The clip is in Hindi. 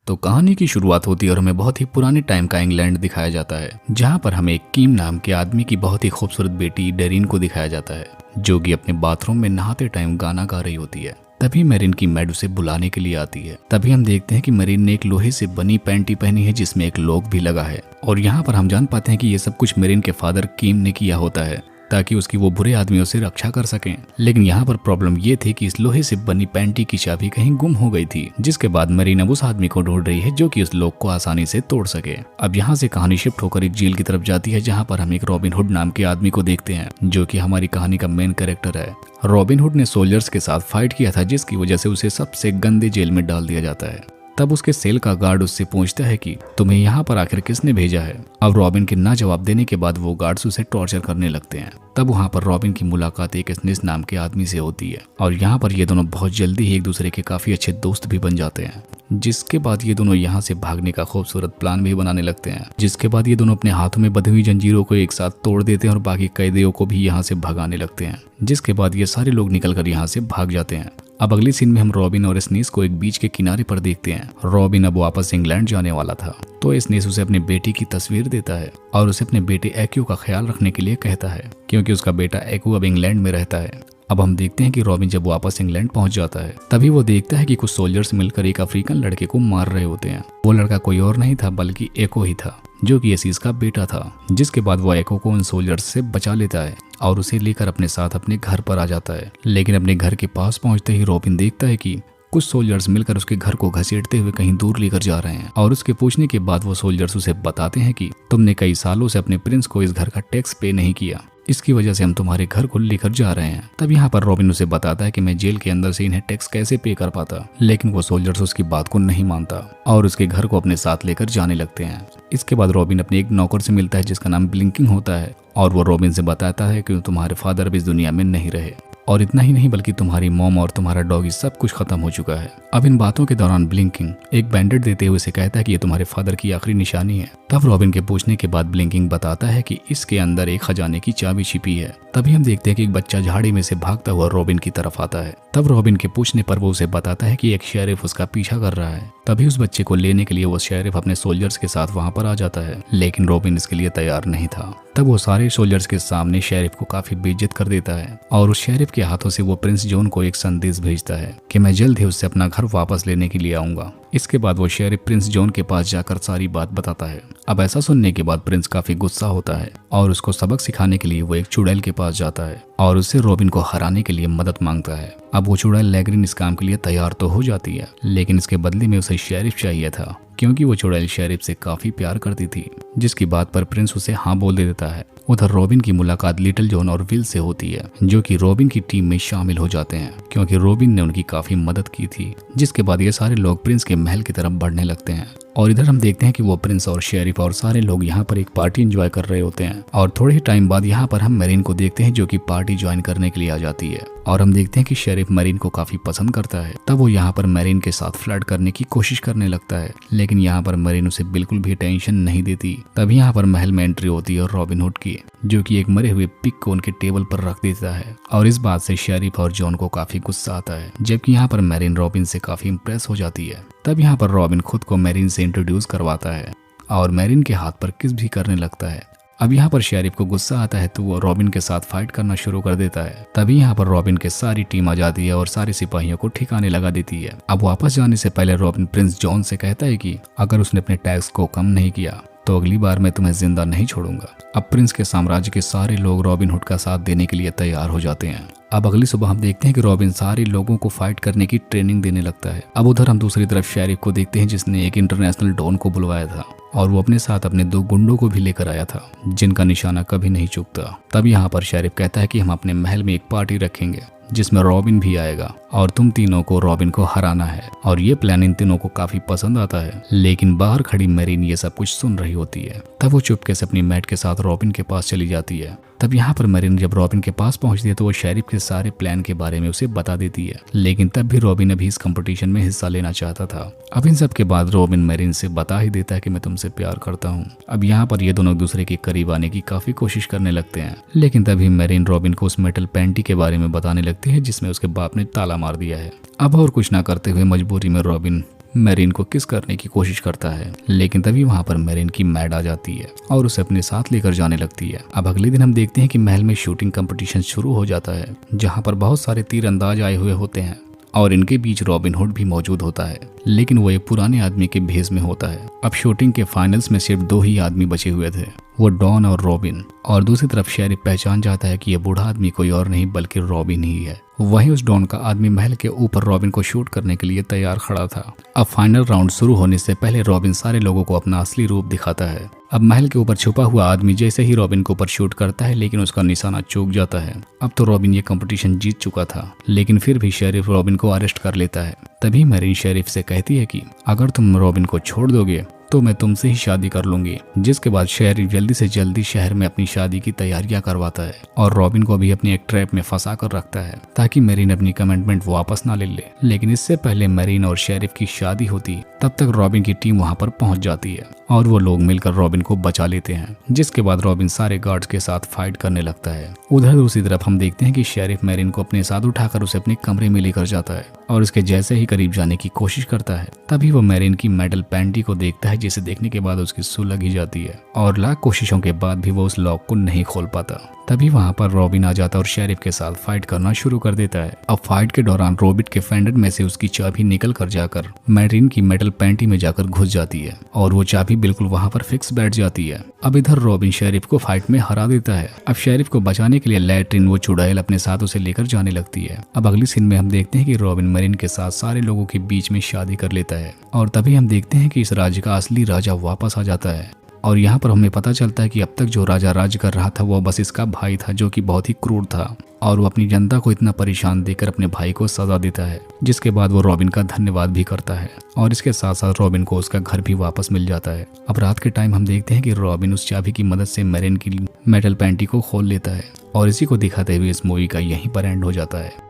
तो कहानी की शुरुआत होती है और हमें बहुत ही पुराने टाइम का इंग्लैंड दिखाया जाता है, जहाँ पर हमें कीम नाम के आदमी की बहुत ही खूबसूरत बेटी डेरिन को दिखाया जाता है, जो कि अपने बाथरूम में नहाते टाइम गाना गा रही होती है। तभी मेरिन की मैड उसे बुलाने के लिए आती है। तभी हम देखते हैं कि मेरिन ने एक लोहे से बनी पैंटी पहनी है जिसमें एक लॉक भी लगा है, और यहाँ पर हम जान पाते हैं कि ये सब कुछ मेरिन के फादर कीम ने किया होता है ताकि उसकी वो बुरे आदमियों से रक्षा कर सकें। लेकिन यहाँ पर प्रॉब्लम ये थी कि इस लोहे से बनी पैंटी की चाबी कहीं गुम हो गई थी, जिसके बाद मेरिन अब उस आदमी को ढूंढ रही है जो कि उस लॉक को आसानी से तोड़ सके। अब यहाँ से कहानी शिफ्ट होकर एक जेल की तरफ जाती है, जहाँ पर हम एक रॉबिन हुड नाम के आदमी को देखते हैं, जो कि हमारी कहानी का मेन कैरेक्टर है। रॉबिन हुड ने सोल्जर्स के साथ फाइट किया था, जिसकी वजह से उसे सबसे गंदे जेल में डाल दिया जाता है। तब उसके सेल का गार्ड उससे पूछता है कि तुम्हें यहाँ पर आखिर किसने भेजा है। अब रॉबिन के ना जवाब देने के बाद वो गार्ड्स उसे टॉर्चर करने लगते हैं। तब वहाँ पर रॉबिन की मुलाकात एक स्नेस नाम के आदमी से होती है, और यहाँ पर ये दोनों बहुत जल्दी ही एक दूसरे के काफी अच्छे दोस्त भी बन जाते हैं। जिसके बाद ये दोनों यहाँ से भागने का खूबसूरत प्लान भी बनाने लगते हैं। जिसके बाद ये दोनों अपने हाथों में बंधी हुई जंजीरों को एक साथ तोड़ देते हैं और बाकी कैदियों को भी यहाँ से भगाने लगते हैं। जिसके बाद ये सारे लोग निकलकर यहाँ से भाग जाते हैं। अब अगली सीन में हम रॉबिन और स्नेस को एक बीच के किनारे पर देखते हैं। रॉबिन अब वापस इंग्लैंड जाने वाला था, तो स्नेस उसे अपनी बेटी की तस्वीर देता है और उसे अपने बेटे एक्यू का ख्याल रखने के लिए कहता है, क्योंकि उसका बेटा एक्यू अब इंग्लैंड में रहता है। अब हम देखते हैं कि रॉबिन जब वापस इंग्लैंड पहुंच जाता है, तभी वो देखता है कि कुछ सोल्जर्स मिलकर एक अफ्रीकन लड़के को मार रहे होते हैं। वो लड़का कोई और नहीं था बल्कि एको ही था, जो कि एसीस का बेटा था। जिसके बाद वो एको को उन सोल्जर्स से बचा लेता है और उसे लेकर अपने साथ अपने घर पर आ जाता है। लेकिन अपने घर के पास पहुंचते ही रॉबिन देखता है कि कुछ सोल्जर्स मिलकर उसके घर को घसीटते हुए कहीं दूर लेकर जा रहे हैं, और उसके पूछने के बाद वो सोल्जर्स उसे बताते हैं कि तुमने कई सालों से अपने प्रिंस को इस घर का टैक्स पे नहीं किया, इसकी वजह से हम तुम्हारे घर को लेकर जा रहे हैं। तब यहाँ पर रॉबिन उसे बताता है कि मैं जेल के अंदर से इन्हें टैक्स कैसे पे कर पाता, लेकिन वो सोल्जर्स उसकी बात को नहीं मानता और उसके घर को अपने साथ लेकर जाने लगते हैं। इसके बाद रॉबिन अपने एक नौकर से मिलता है जिसका नाम ब्लिंकिंग होता है, और वो रॉबिन से बताता है कि तुम्हारे फादर अब इस दुनिया में नहीं रहे, और इतना ही नहीं बल्कि तुम्हारी मॉम और तुम्हारा डॉगी सब कुछ खत्म हो चुका है। अब इन बातों के दौरान ब्लिंकिंग एक बैंडेड देते हुए उसे कहता है कि ये तुम्हारे फादर की आखिरी निशानी है। तब रॉबिन के पूछने के बाद ब्लिंकिंग बताता है कि इसके अंदर एक खजाने की चाबी छिपी है। तभी हम देखते हैं कि एक बच्चा झाड़ी में से भागता हुआ रॉबिन की तरफ आता है। तब रॉबिन के पूछने पर वो उसे बताता है कि एक शेरिफ उसका पीछा कर रहा है। तभी उस बच्चे को लेने के लिए वो शेरिफ अपने सोल्जर्स के साथ वहां पर आ जाता है, लेकिन रॉबिन इसके लिए तैयार नहीं था। तब वो सारे सोल्जर्स के सामने शेरिफ को काफी बेइज्जत कर देता है, और उस शेरिफ के हाथों से वो प्रिंस जॉन को एक संदेश भेजता है कि मैं जल्द ही उससे अपना घर वापस लेने के लिए आऊंगा। इसके बाद वो शेरिफ प्रिंस जॉन के पास जाकर सारी बात बताता है। अब ऐसा सुनने के बाद प्रिंस काफी गुस्सा होता है और उसको सबक सिखाने के लिए वो एक चुड़ैल के पास जाता है और उससे रॉबिन को हराने के लिए मदद मांगता है। अब वो चुड़ैल लैग्रिन इस काम के लिए तैयार तो हो जाती है, लेकिन इसके बदले में उसे शेरिफ चाहिए था, क्योंकि वो चुड़ैल शेरिफ से काफी प्यार करती थी। जिसकी बात पर प्रिंस उसे हाँ बोल देता है। उधर रॉबिन की मुलाकात लिटिल जॉन और विल से होती है, जो कि रॉबिन की टीम में शामिल हो जाते हैं, क्योंकि रॉबिन ने उनकी काफी मदद की थी। जिसके बाद ये सारे लोग प्रिंस के महल की तरफ बढ़ने लगते हैं, और इधर हम देखते हैं कि वो प्रिंस और शेरिफ और सारे लोग यहाँ पर एक पार्टी एंजॉय कर रहे होते हैं। और थोड़े ही टाइम बाद यहाँ पर हम मेरिन को देखते हैं, जो कि पार्टी ज्वाइन करने के लिए आ जाती है, और हम देखते हैं कि शेरिफ मेरिन को काफी पसंद करता है। तब वो यहाँ पर मेरिन के साथ फ्लर्ट करने की कोशिश करने लगता है, लेकिन यहाँ पर मेरिन उसे बिल्कुल भी टेंशन नहीं देती। तभी यहाँ पर महल में एंट्री होती है रॉबिन हुड की, जो कि एक मरे हुए पिग को उनके टेबल पर रख देता है, और इस बात से शेरिफ और जॉन को काफी गुस्सा आता है, जबकि यहाँ पर मेरिन रॉबिन से काफी इम्प्रेस हो जाती है। तब यहाँ पर रॉबिन खुद को मेरिन से इंट्रोड्यूस करवाता है और मेरिन के हाथ पर किस भी करने लगता है। अब यहाँ पर शेरिफ को गुस्सा आता है, तो वो रॉबिन के साथ फाइट करना शुरू कर देता है। तभी यहाँ पर रॉबिन के सारी टीम आ जाती है और सारे सिपाहियों को ठिकाने लगा देती है। अब वापस जाने से पहले रॉबिन प्रिंस जॉन से कहता है कि अगर उसने अपने टैक्स को कम नहीं किया तो अगली बार मैं तुम्हें जिंदा नहीं छोड़ूंगा। अब प्रिंस के साम्राज्य के सारे लोग रॉबिन हुड का साथ देने के लिए तैयार हो जाते हैं। अब अगली सुबह हम देखते हैं कि रॉबिन सारे लोगों को फाइट करने की ट्रेनिंग देने लगता है। अब उधर हम दूसरी तरफ शेरिफ को देखते हैं, जिसने एक इंटरनेशनल डॉन को बुलवाया था, और वो अपने साथ अपने 2 गुंडों को भी लेकर आया था, जिनका निशाना कभी नहीं चूकता। तब यहाँ पर शेरिफ कहता है कि हम अपने महल में एक पार्टी रखेंगे जिसमें रॉबिन भी आएगा, और तुम तीनों को रॉबिन को हराना है। और ये प्लान इन तीनों को काफी पसंद आता है, लेकिन बाहर खड़ी मेरिन ये सब कुछ सुन रही होती है। तब वो चुपके से अपनी मैट के साथ रॉबिन के पास चली जाती है। तब यहाँ पर मेरिन जब रॉबिन के पास पहुंचती है, तो वो शेरिफ के सारे प्लान के बारे में उसे बता देती है, लेकिन तब भी रॉबिन अभी इस कंपटीशन में हिस्सा लेना चाहता था। अब इन सब के बाद रॉबिन मेरिन से बता ही देता है कि मैं तुमसे प्यार करता हूँ। अब यहाँ पर ये दोनों एक दूसरे के करीब आने की काफी कोशिश करने लगते हैं, लेकिन तभी मेरिन रॉबिन को उस मेटल पैंटी के बारे में बताने लगती है जिसमें उसके बाप ने ताला मार दिया है। अब और कुछ ना करते हुए मजबूरी में रॉबिन मैरिन को किस करने की कोशिश करता है, लेकिन तभी वहाँ पर मैरिन की मैड आ जाती है और उसे अपने साथ लेकर जाने लगती है। अब अगले दिन हम देखते हैं कि महल में शूटिंग कंपटीशन शुरू हो जाता है, जहाँ पर बहुत सारे तीरंदाज आए हुए होते हैं और इनके बीच रॉबिन हुड भी मौजूद होता है, लेकिन वो एक पुराने आदमी के भेष में होता है। अब शूटिंग के फाइनल्स में सिर्फ 2 ही आदमी बचे हुए थे, वो डॉन और रॉबिन। और दूसरी तरफ शेरिफ पहचान जाता है कि यह बूढ़ा आदमी कोई और नहीं बल्कि रॉबिन ही है। वहीं उस डॉन का आदमी महल के ऊपर रॉबिन को शूट करने के लिए तैयार खड़ा था। अब फाइनल राउंड शुरू होने से पहले रॉबिन सारे लोगों को अपना असली रूप दिखाता है। अब महल के ऊपर छुपा हुआ आदमी जैसे ही रॉबिन के ऊपर शूट करता है, लेकिन उसका निशाना चूक जाता है। अब तो रॉबिन ये कंपटीशन जीत चुका था, लेकिन फिर भी शेरिफ रॉबिन को अरेस्ट कर लेता है। तभी मैरिन शेरिफ से कहती है कि अगर तुम रॉबिन को छोड़ दोगे तो मैं तुमसे ही शादी कर लूंगी। जिसके बाद शेरिफ जल्दी से जल्दी शहर में अपनी शादी की तैयारियां करवाता है और रॉबिन को भी अपनी एक ट्रैप में फंसा कर रखता है ताकि मैरिन अपनी कमिटमेंट वापस ना ले। लेकिन इससे पहले मैरिन और शेरिफ की शादी होती तब तक रॉबिन की टीम वहां पर पहुंच जाती है और वो लोग मिलकर रॉबिन को बचा लेते हैं। जिसके बाद रॉबिन सारे गार्ड्स के साथ फाइट करने लगता है। उधर दूसरी तरफ हम देखते हैं कि शेरिफ मैरिन को अपने साथ उठाकर उसे अपने कमरे में लेकर जाता है और उसके जैसे ही करीब जाने की कोशिश करता है, तभी वो मैरिन की मेटल पैंटी को देखता है, जिसे देखने के बाद उसकी सू लग ही जाती है और लाख कोशिशों के बाद भी वो उस लॉक को नहीं खोल पाता। तभी वहां पर रॉबिन आ जाता है और शेरिफ के साथ फाइट करना शुरू कर देता है। अब फाइट के दौरान रॉबिन के फेंडर में से उसकी चाबी निकल कर जाकर मैरिन की मेटल पैंटी में जाकर घुस जाती है और वो चाबी बिल्कुल वहां पर फिक्स बैठ जाती है। अब इधर रॉबिन शेरिफ को फाइट में हरा देता है। अब शेरिफ को बचाने के लिए लैट्रिन वो चुड़ैल अपने साथ उसे लेकर जाने लगती है। अब अगली सीन में हम देखते हैं कि रॉबिन मैरिन के साथ सारे लोगों के बीच में शादी कर लेता है और तभी हम देखते हैं कि इस राज्य का असली राजा वापस आ जाता है। और यहाँ पर हमें पता चलता है कि अब तक जो राजा राज कर रहा था वो बस इसका भाई था, जो कि बहुत ही क्रूर था और वो अपनी जनता को इतना परेशान देकर अपने भाई को सजा देता है। जिसके बाद वो रॉबिन का धन्यवाद भी करता है और इसके साथ साथ रॉबिन को उसका घर भी वापस मिल जाता है। अब रात के टाइम हम देखते हैं कि रॉबिन उस चाबी की मदद से मैरिन की मेटल पैंटी को खोल लेता है और इसी को दिखाते हुए इस मूवी का यहीं पर एंड हो जाता है।